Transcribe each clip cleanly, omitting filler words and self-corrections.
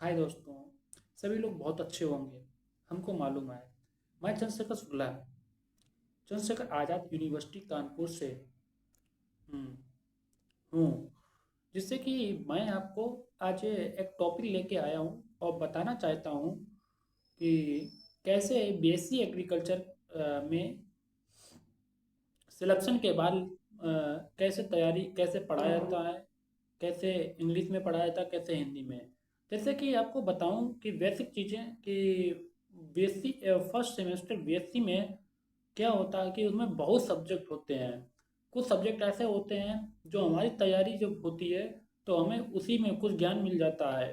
हाय दोस्तों। सभी लोग बहुत अच्छे होंगे, हमको मालूम है। मैं चंद्रशेखर शुक्ला, चंद्रशेखर आज़ाद यूनिवर्सिटी कानपुर से हूँ हूँ जिससे कि मैं आपको आज एक टॉपिक लेके आया हूँ और बताना चाहता हूँ कि कैसे बीएससी एग्रीकल्चर में सिलेक्शन के बाद कैसे तैयारी, कैसे पढ़ाया जाता है, कैसे इंग्लिश में पढ़ाया जाता है, कैसे हिंदी में। जैसे कि आपको बताऊं कि बेसिक चीज़ें कि बीएससी फर्स्ट सेमेस्टर बीएससी में क्या होता है कि उसमें बहुत सब्जेक्ट होते हैं। कुछ सब्जेक्ट ऐसे होते हैं जो हमारी तैयारी जब होती है तो हमें उसी में कुछ ज्ञान मिल जाता है।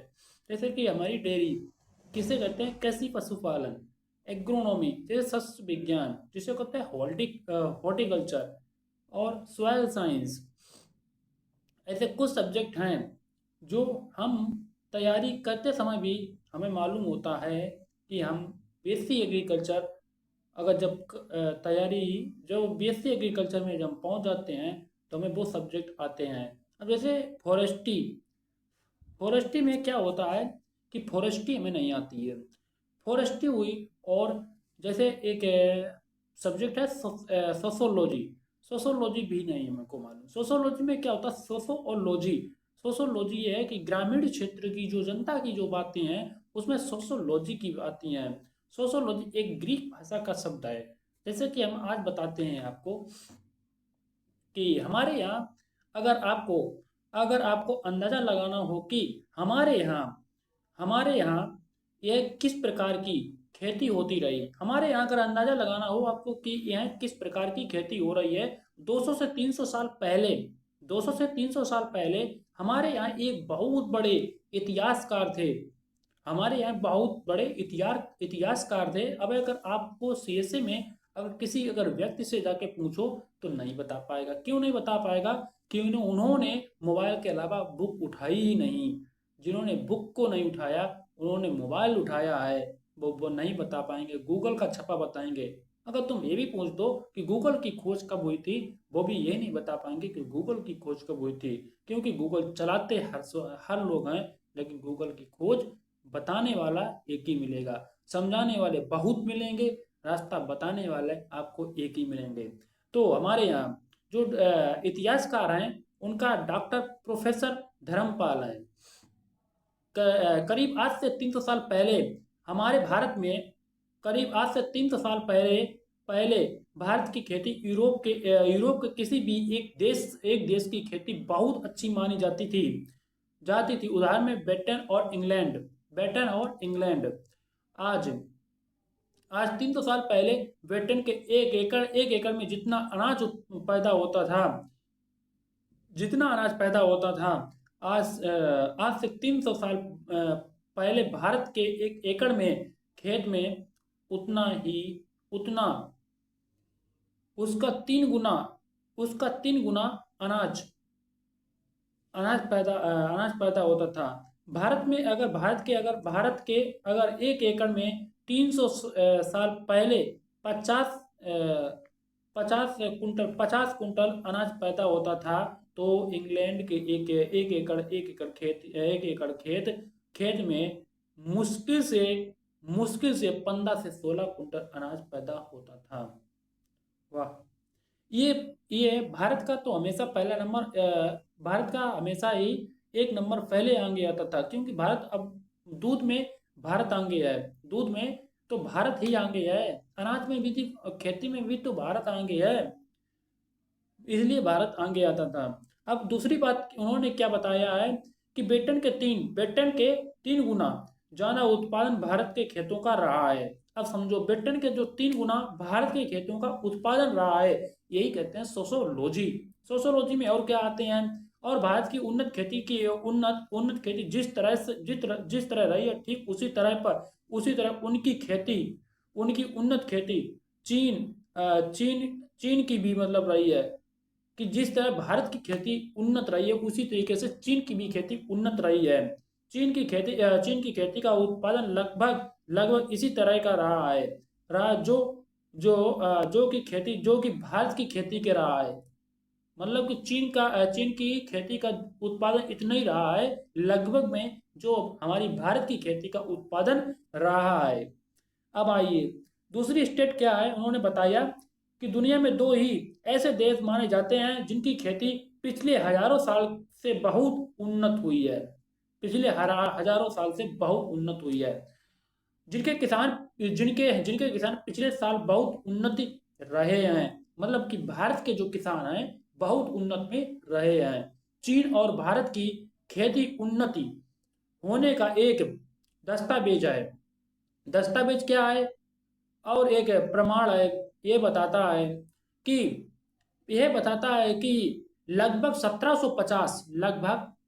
जैसे कि हमारी डेयरी किसे कहते हैं, कृषि पशुपालन। एग्रोनॉमी जैसे शस्त्र विज्ञान जिसे कहते हैं हॉर्टिकल्चर। और सॉइल साइंस। ऐसे कुछ सब्जेक्ट हैं जो हम तैयारी करते समय भी हमें मालूम होता है कि हम बीएससी एग्रीकल्चर अगर जब तैयारी जो बीएससी एग्रीकल्चर में जब हम पहुंच जाते हैं तो हमें वो सब्जेक्ट आते हैं। अब जैसे फॉरेस्ट्री, फॉरेस्ट्री में क्या होता है कि फॉरेस्ट्री हमें नहीं आती है। फॉरेस्ट्री हुई। और जैसे एक सब्जेक्ट है सोशोलॉजी। सोशोलॉजी भी नहीं है मेरे को मालूम। सोशोलॉजी में क्या होता है, सोशोलॉजी। सोशोलॉजी ये है कि ग्रामीण क्षेत्र की जो जनता की जो बातें हैं उसमें सोशोलॉजी की आती हैं। सोशोलॉजी एक ग्रीक भाषा का शब्द है। जैसे कि हम आज बताते हैं आपको कि हमारे यहाँ अगर आपको अगर आपको अंदाजा लगाना हो कि हमारे यहाँ यह किस प्रकार की खेती होती रही। हमारे यहाँ अगर अंदाजा लगाना हो आपको कि यह किस प्रकार की खेती हो रही है 200 से 300 साल पहले। 200 से 300 साल पहले हमारे यहाँ एक बहुत बड़े इतिहासकार थे। हमारे यहाँ बहुत बड़े इतिहासकार थे। अब अगर आपको सीएसए में अगर किसी अगर व्यक्ति से जाके पूछो तो नहीं बता पाएगा। क्यों नहीं बता पाएगा? क्योंकि उन्होंने मोबाइल के अलावा बुक उठाई ही नहीं। जिन्होंने बुक को नहीं उठाया उन्होंने मोबाइल उठाया है, वो नहीं बता पाएंगे। गूगल का छपा बताएंगे। अगर तुम ये भी पूछ दो कि गूगल की खोज कब हुई थी, वो भी ये नहीं बता पाएंगे कि गूगल की खोज कब हुई थी। क्योंकि गूगल चलाते हर लोग हैं, लेकिन गूगल की खोज बताने वाला एक ही मिलेगा। समझाने वाले बहुत मिलेंगे, रास्ता बताने वाले आपको एक ही मिलेंगे। तो हमारे यहाँ जो इतिहासकार हैं उनका डॉक्टर प्रोफेसर धर्मपाल हैं। करीब आज से 300 साल पहले हमारे भारत में, करीब आज से 300 साल पहले पहले भारत की खेती यूरोप के किसी भी एक देश की खेती बहुत अच्छी मानी जाती थी। उदाहरण में ब्रिटेन और इंग्लैंड। आज आज 300 साल पहले ब्रिटेन के एक एकड़ में जितना अनाज पैदा होता था, आज से 300 साल पहले भारत के एक एकड़ में खेत में उतना ही उतना उसका तीन गुना अनाज अनाज पैदा होता था। भारत के अगर एक एकड़ में 300 साल पहले 50 50 कुंटल अनाज पैदा होता था, तो इंग्लैंड के एक एकड़ खेत में मुश्किल से 15 से 16 कुंटल अनाज पैदा होता था। वाह। ये ये भारत का हमेशा ही एक नंबर पहले आगे आता था, क्योंकि भारत अब दूध में भारत आगे है। दूध में तो भारत ही आगे है। अनाज में भी थी, खेती में भी तो भारत आगे है। इसलिए भारत आगे आता था। अब दूसरी बात उन्होंने क्या बताया है कि ब्रिटेन के 3 गुना ज्यादा उत्पादन भारत के खेतों का रहा है। अब समझो, ब्रिटेन के जो 3 गुना भारत के खेतों का उत्पादन रहा है, यही कहते हैं सोशोलॉजी। सोशोलॉजी में और क्या आते हैं? और भारत की उन्नत खेती जिस तरह रही है, ठीक उसी तरह उनकी उन्नत खेती चीन की भी मतलब रही है। कि जिस तरह भारत की खेती उन्नत रही है उसी तरीके से चीन की भी खेती उन्नत रही है। चीन की खेती का उत्पादन लगभग लगभग इसी तरह का रहा है। रहा जो जो जो कि भारत की खेती के रहा है। मतलब कि चीन की खेती का उत्पादन इतना ही रहा है लगभग में, जो हमारी भारत की खेती का उत्पादन रहा है। अब आइए, दूसरी स्टेट क्या है, उन्होंने बताया कि दुनिया में दो ही ऐसे देश माने जाते हैं जिनकी खेती पिछले हजारों साल से बहुत उन्नत हुई है। पिछले हजारों साल से बहुत उन्नत हुई है। जिनके किसान जिनके जिनके किसान पिछले साल बहुत उन्नति रहे हैं। मतलब कि भारत के जो किसान हैं बहुत उन्नत में रहे हैं। चीन और भारत की खेती उन्नति होने का एक दस्तावेज है। दस्तावेज क्या है और एक प्रमाण है। ये बताता है कि यह बताता है कि लगभग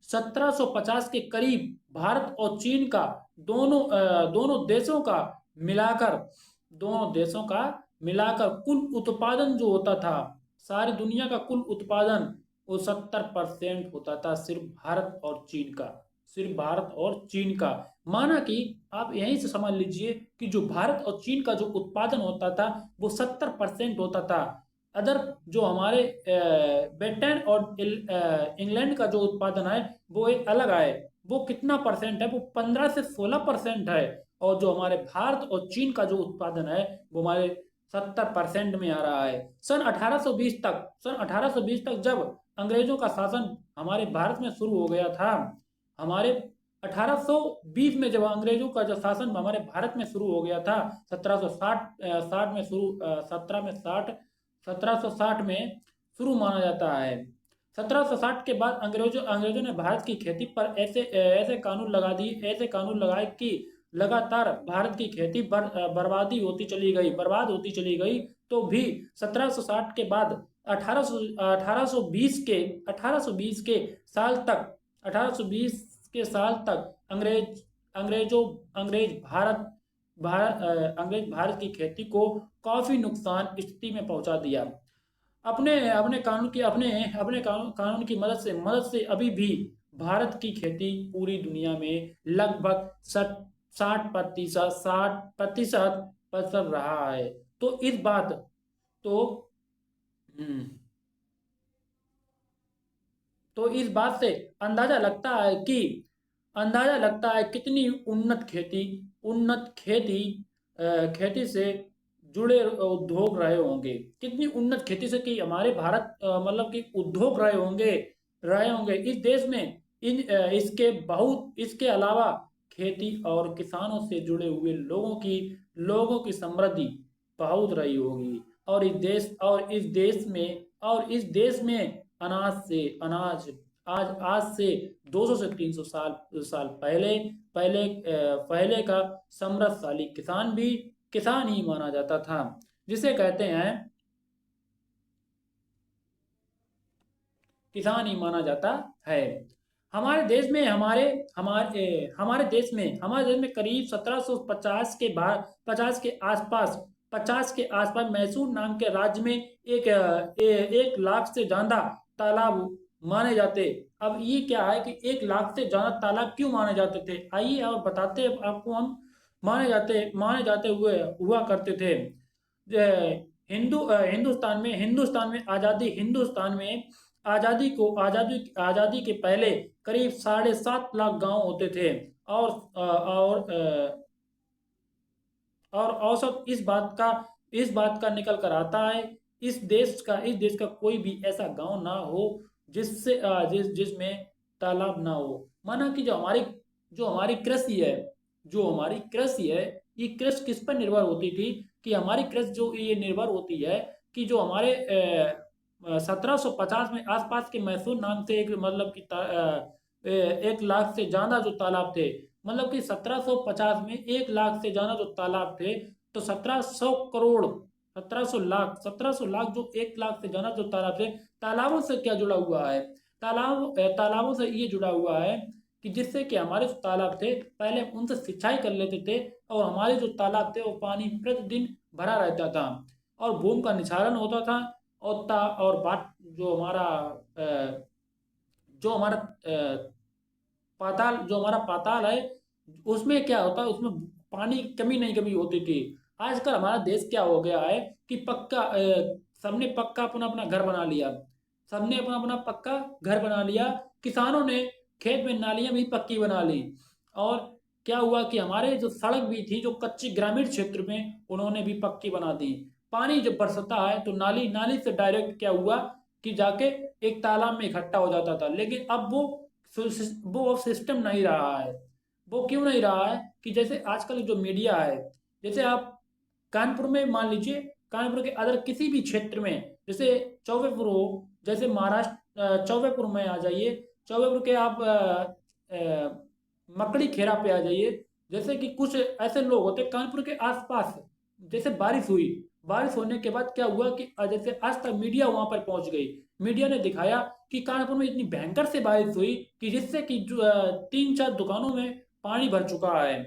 1750 के करीब भारत और चीन का दोनों देशों का मिलाकर दोनों देशों का मिलाकर कुल उत्पादन जो होता था, सारी दुनिया का कुल उत्पादन वो 70% होता था सिर्फ भारत और चीन का। सिर्फ भारत और चीन का। माना कि आप यहीं से समझ लीजिए कि जो भारत और चीन का जो उत्पादन होता था वो 70% होता था। अदर जो हमारे ब्रिटेन और इंग्लैंड का जो उत्पादन है वो एक अलग है। वो कितना परसेंट है, वो 15 से 16% है। और जो हमारे भारत और चीन का जो उत्पादन है वो हमारे 70% में आ रहा है। सन 1820 तक जब अंग्रेजों का शासन हमारे भारत में शुरू हो गया था, हमारे 1820 में जब अंग्रेजों का जो शासन हमारे भारत में शुरू हो गया था, 1760 में शुरू 1760 में शुरू माना जाता है। 1760 के बाद अंग्रेजों अंग्रेजों ने भारत की खेती पर ऐसे कानून लगाए कि लगातार भारत की खेती बर्बाद होती चली गई। तो भी 1760 के बाद 1820 के साल तक 1820 के साल तक अंग्रेजों अंग्रेज भारत की खेती को काफी नुकसान स्थिति में पहुंचा दिया। अपने अपने कानून की अपने अपने कानून की मदद से अभी भी भारत की खेती पूरी दुनिया में लगभग 60% पसर रहा है। तो इस बात तो हम्म, तो इस बात से अंदाजा लगता है कि कितनी उन्नत खेती खेती से जुड़े उद्योग रहे होंगे। कितनी उन्नत खेती से कि हमारे भारत मतलब कि उद्योग रहे होंगे इस देश में। इसके अलावा खेती और किसानों से जुड़े हुए लोगों की समृद्धि बहुत रही होगी। और इस देश में अनाज आज से 200 से 300 साल साल पहले का समृद्धशाली किसान ही माना जाता था, जिसे कहते हैं किसान ही माना जाता है। हमारे देश में हमारे हमारे हमारे देश में करीब 50 के आसपास मैसूर नाम के राज्य में 1 लाख से ज्यादा तालाब माने जाते। अब ये क्या है कि 1 लाख से ज्यादा तालाब क्यों माने जाते थे, आइए और बताते हैं आपको हम। माने जाते हुआ करते थे। हिंदुस्तान में आजादी के पहले करीब 7.5 लाख गांव होते थे। और और औसत इस बात का निकल कर आता है, इस देश का कोई भी ऐसा गांव ना हो जिसमें तालाब ना हो। माना कि जो हमारी कृषि है जो हमारी कृषि है ये कृषि किस पर निर्भर होती थी, कि हमारी कृषि जो ये निर्भर होती है कि जो हमारे 1750 में आसपास के मैसूर नाम से एक मतलब कि 1 लाख से ज्यादा जो तालाब थे। मतलब कि 1750 में 1 लाख से ज्यादा जो तालाब थे, तो 1700 लाख जो 1 लाख से ज्यादा जो तालाब थे। तालाबों से क्या जुड़ा हुआ है, तालाबों से ये जुड़ा हुआ है कि जिससे कि हमारे जो तालाब थे पहले हम उनसे सिंचाई कर लेते थे, और हमारे जो तालाब थे वो पानी प्रतिदिन भरा रहता था और भूमि का निछालन होता था। और बात जो हमारा पाताल है उसमें क्या होता है, उसमें पानी की कमी नहीं कमी होती थी। आजकल हमारा देश क्या हो गया है कि सबने पक्का अपना अपना घर बना लिया। सबने अपना अपना पक्का घर बना लिया। किसानों ने खेत में नालियां भी पक्की बना ली। और क्या हुआ कि हमारे जो सड़क भी थी जो कच्ची ग्रामीण क्षेत्र में, उन्होंने भी पक्की बना दी। पानी जब बरसता है तो नाली नाली से डायरेक्ट क्या हुआ कि जाके एक तालाब में इकट्ठा हो जाता था, लेकिन अब वो अब सिस्टम नहीं रहा है। वो क्यों नहीं रहा है कि जैसे आजकल जो मीडिया है, जैसे आप कानपुर में मान लीजिए, कानपुर के अदर किसी भी क्षेत्र में, जैसे चौबेपुर हो, जैसे महाराष्ट्र चौबेपुर में आ जाइए, चौबेपुर के आप मकड़ी खेरा पे आ जाइए। जैसे कि कुछ ऐसे लोग होते हैं कानपुर के आसपास, जैसे बारिश हुई, बारिश होने के बाद क्या हुआ कि जैसे आज तक मीडिया वहां पर पहुंच गई, मीडिया ने दिखाया कि कानपुर में इतनी भयंकर से बारिश हुई कि जिससे कि तीन चार दुकानों में पानी भर चुका है,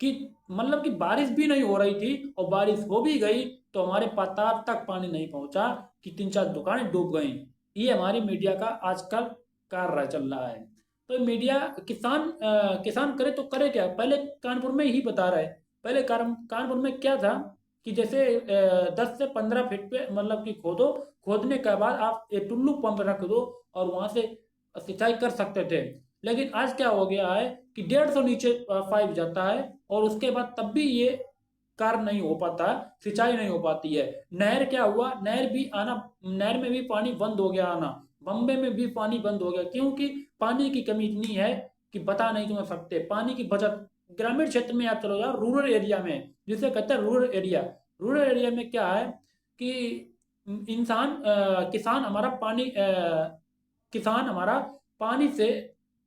कि मतलब कि बारिश भी नहीं हो रही थी, और बारिश हो भी गई तो हमारे पतार तक पानी नहीं पहुंचा कि तीन चार दुकानें डूब गई। ये हमारी मीडिया का आजकल कार्य चल रहा है। तो मीडिया किसान करे तो करे क्या, पहले कानपुर में ही बता रहा है। पहले कानपुर में क्या था कि जैसे 10 से 15 फीट पे मतलब कि खोदो, खोदने के बाद आप एक टुल्लू पंप रख दो और वहां से सिंचाई कर सकते थे। लेकिन आज क्या हो गया है कि 150 नीचे पाइप जाता है, और उसके बाद तब भी ये कार्य नहीं हो पाता, सिंचाई नहीं हो पाती है। नहर क्या हुआ, नहर भी आना, नहर में भी पानी बंद हो गया आना, बम्बे में भी पानी बंद हो गया, क्योंकि पानी की कमी इतनी है कि बता नहीं तुम्हें सकते। पानी की बचत ग्रामीण क्षेत्र में आप चलो जाओ, रूरल एरिया में, जिसे कहते हैं रूरल एरिया, रूरल एरिया में क्या है कि किसान हमारा पानी से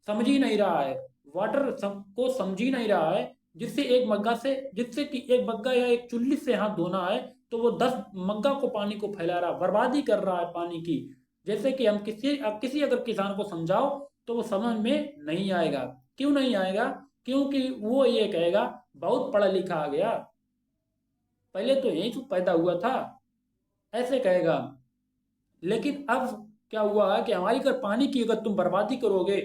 समझ ही नहीं रहा है, को समझ ही नहीं रहा है। जिससे कि एक मग्गा या एक चुल्ली से हाथ धोना है तो वो 10 मग्गा को पानी को फैला रहा है, बर्बादी कर रहा है पानी की। जैसे कि हम किसी अगर किसान को समझाओ तो वो समझ में नहीं आएगा। क्यों नहीं आएगा? क्योंकि वो ये कहेगा बहुत पढ़ा लिखा आ गया, पहले तो यही तो पैदा हुआ था, ऐसे कहेगा। लेकिन अब क्या हुआ है कि हमारी अगर पानी की अगर तुम बर्बादी करोगे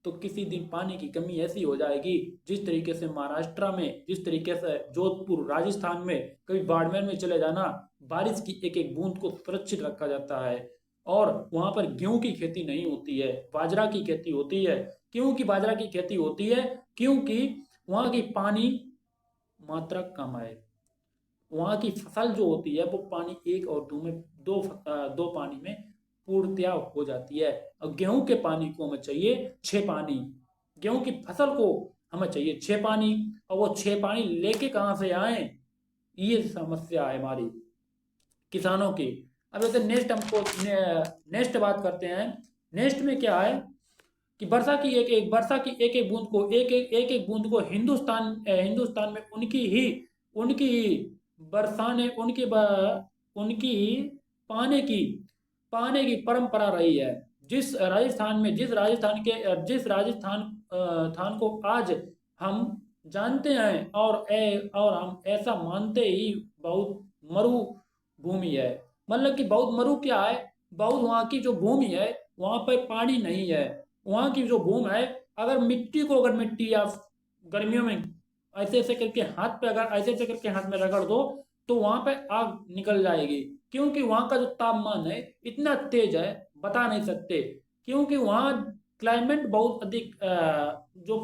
तो किसी दिन पानी की कमी ऐसी हो जाएगी, जिस तरीके से महाराष्ट्र में, जिस तरीके से जोधपुर राजस्थान में, कभी बाड़मेर में चले जाना, बारिश की एक एक बूंद को सुरक्षित रखा जाता है। और वहां पर गेहूं की खेती नहीं होती है, बाजरा की खेती होती है। क्यों की बाजरा की खेती होती है? क्योंकि वहां की पानी मात्रा कम है। वहाँ की फसल जो होती है वो पानी एक और दो पानी में पूर्णतया हो जाती है। और गेहूं के पानी को हमें चाहिए 6 पानी, गेहूं की फसल को हमें चाहिए 6 पानी, और वो 6 पानी लेके कहाँ से आए, ये समस्या है हमारी किसानों की। अब जैसे नेक्स्ट बात करते हैं। नेक्स्ट में क्या है कि वर्षा की एक एक बूंद को, एक एक बूंद को हिंदुस्तान में उनकी ही बरसाने उनकी ही पाने की पाने की परंपरा रही है। जिस राजस्थान थान को आज हम जानते हैं, और हम ऐसा मानते ही बहुत मरु भूमि है। मतलब कि बहुत मरु क्या है, बहुत वहाँ की जो भूमि है वहाँ पर पानी नहीं है। वहाँ की जो भूमि है, अगर मिट्टी या गर्मियों में ऐसे ऐसे करके हाथ में रगड़ दो तो वहां पे आग निकल जाएगी। क्योंकि वहां का जो तापमान है इतना तेज है, बता नहीं सकते। क्योंकि वहाँ क्लाइमेट बहुत अधिक जो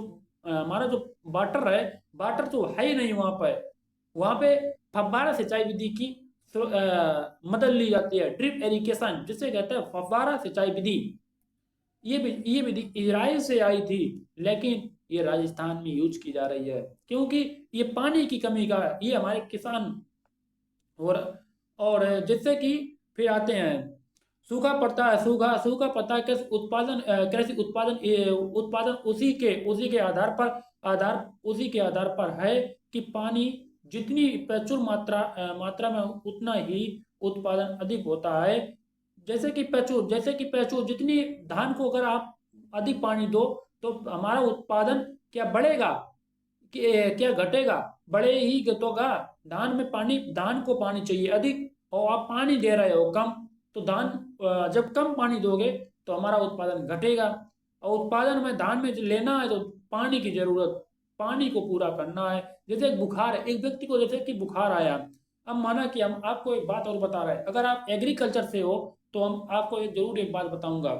हमारा जो वाटर तो है ही नहीं वहां पर। वहां पे फव्वारा सिंचाई विधि की मदद ली जाती है, ड्रिप इरिगेशन जिसे कहते हैं फव्वारा सिंचाई विधि। ये विधि इजराइल से आई थी, लेकिन ये राजस्थान में यूज की जा रही है, क्योंकि ये पानी की कमी का ये हमारे किसान। और जिससे कि फिर आते हैं, सूखा पड़ता है, सूखा पड़ता है। कृषि उत्पादन उसी के उसी के आधार पर है कि पानी जितनी प्रचुर मात्रा में उतना ही उत्पादन अधिक होता है। जैसे कि प्रचुर जितनी धान को अगर आप अधिक पानी दो तो हमारा उत्पादन क्या बढ़ेगा क्या घटेगा? बढ़े ही घटोगा। धान को पानी चाहिए अधिक, और आप पानी दे रहे हो कम, तो जब कम पानी दोगे तो हमारा उत्पादन घटेगा। और उत्पादन में धान में जो लेना है तो पानी को पूरा करना है। जैसे एक व्यक्ति को जैसे कि बुखार आया। अब माना कि हम आपको एक बात और बता रहे हैं, अगर आप एग्रीकल्चर से हो तो हम आपको जरूर एक बात बताऊंगा।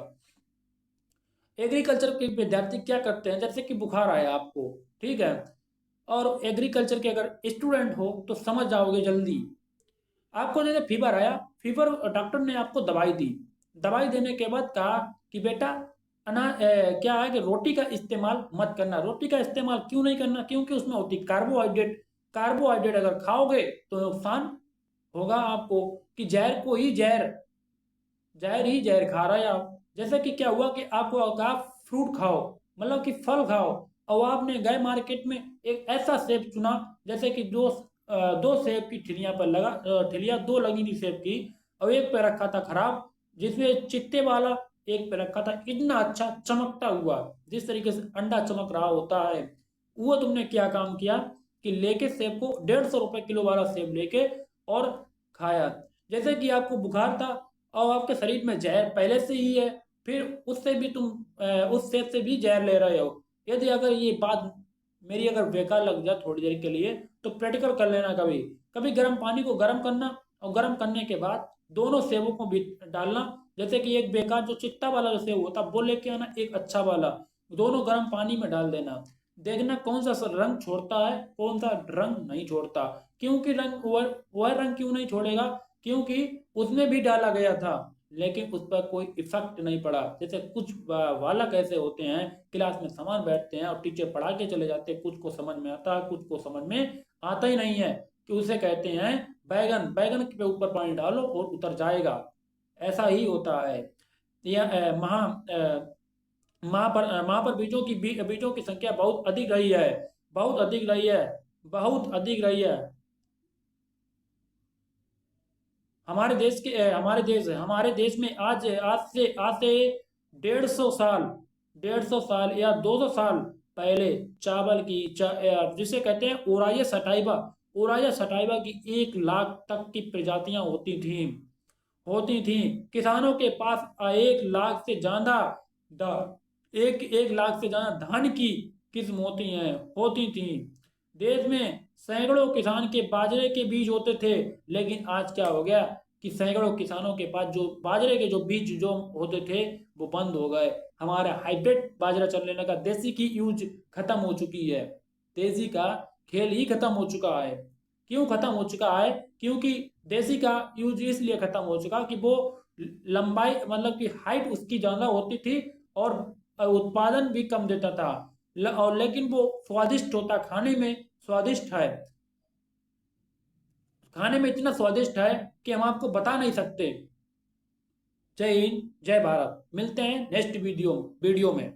एग्रीकल्चर के विद्यार्थी क्या करते हैं, जैसे कि बुखार आया आपको, ठीक है, और एग्रीकल्चर के अगर स्टूडेंट हो तो समझ जाओगे जल्दी। आपको जैसे फीवर आया, फीवर डॉक्टर ने आपको दवाई दी, दवाई देने के बाद कहा कि बेटा क्या है कि रोटी का इस्तेमाल मत करना। रोटी का इस्तेमाल क्यों नहीं करना? क्योंकि उसमें होती कार्बोहाइड्रेट। कार्बोहाइड्रेट अगर खाओगे तो नुकसान होगा आपको। कि जहर को ही जहर, जहर ही जहर खा रहे हैं आप। जैसे कि क्या हुआ कि आपको कहा फ्रूट खाओ, मतलब कि फल खाओ, और आपने गए मार्केट में एक ऐसा सेब चुना, जैसे कि दो सेब की ठिलियां पर लगा, ठिलियां दो लगी थी सेब की, और एक पे रखा था खराब, जिसमें चित्ते वाला एक पे रखा था इतना अच्छा चमकता हुआ, जिस तरीके से अंडा चमक रहा होता है। वो तुमने क्या काम किया कि लेके सेब को 150 रुपए किलो वाला सेब लेके और खाया। जैसे कि आपको बुखार था और आपके शरीर में जहर पहले से ही है, फिर उससे भी तुम उस सेब से भी जहर ले रहे हो। यदि अगर ये बात मेरी अगर बेकार लग जाए थोड़ी देर के लिए, तो प्रैक्टिकल कर लेना। कभी कभी गर्म पानी को गर्म करना, और गर्म करने के बाद दोनों सेबों को भी डालना। जैसे कि एक बेकार जो चित्ता वाला जो सेब होता वो लेके आना, एक अच्छा वाला, दोनों गर्म पानी में डाल देना। देखना कौन सा रंग छोड़ता है, कौन सा रंग नहीं छोड़ता। क्योंकि रंग वह रंग क्यों नहीं छोड़ेगा? क्योंकि उसमें भी डाला गया था, लेकिन उस पर कोई इफेक्ट नहीं पड़ा। जैसे कुछ बालक ऐसे होते हैं, क्लास में समान बैठते हैं और टीचर पढ़ा के चले जाते हैं, कुछ को समझ में आता है, कुछ को समझ में आता ही नहीं है, कि उसे कहते हैं बैगन, बैगन के ऊपर पानी डालो और उतर जाएगा। ऐसा ही होता है। यह वहां पर बीजों की संख्या बहुत अधिक रही है, बहुत अधिक रही है, बहुत अधिक रही है। हमारे देश में आज से 150 साल, 150 साल या 200 साल पहले चावल की जिसे कहते हैं ओराया सटाइवा, ओराया सटाइवा की 1 लाख तक की प्रजातियां होती थी। किसानों के पास 1 लाख से ज्यादा एक लाख से ज्यादा धान की किस्म होती थी। देश में सैकड़ों किसान के बाजरे के बीज होते थे, लेकिन आज क्या हो गया कि सैकड़ों किसानों के पास जो बाजरे के जो बीज जो होते थे वो बंद हो गए। हमारा हाइब्रिड बाजरा चलने लगा, देसी की यूज खत्म हो चुकी है, देसी का खेल ही खत्म हो चुका है। क्यों खत्म हो चुका है? क्योंकि देसी का यूज इसलिए खत्म हो चुका कि वो लंबाई, मतलब कि हाइट उसकी ज्यादा होती थी, और उत्पादन भी कम देता था, और लेकिन वो स्वादिष्ट होता, खाने में स्वादिष्ट है, खाने में इतना स्वादिष्ट है कि हम आपको बता नहीं सकते। जय हिंद, जय भारत। मिलते हैं नेक्स्ट वीडियो वीडियो में।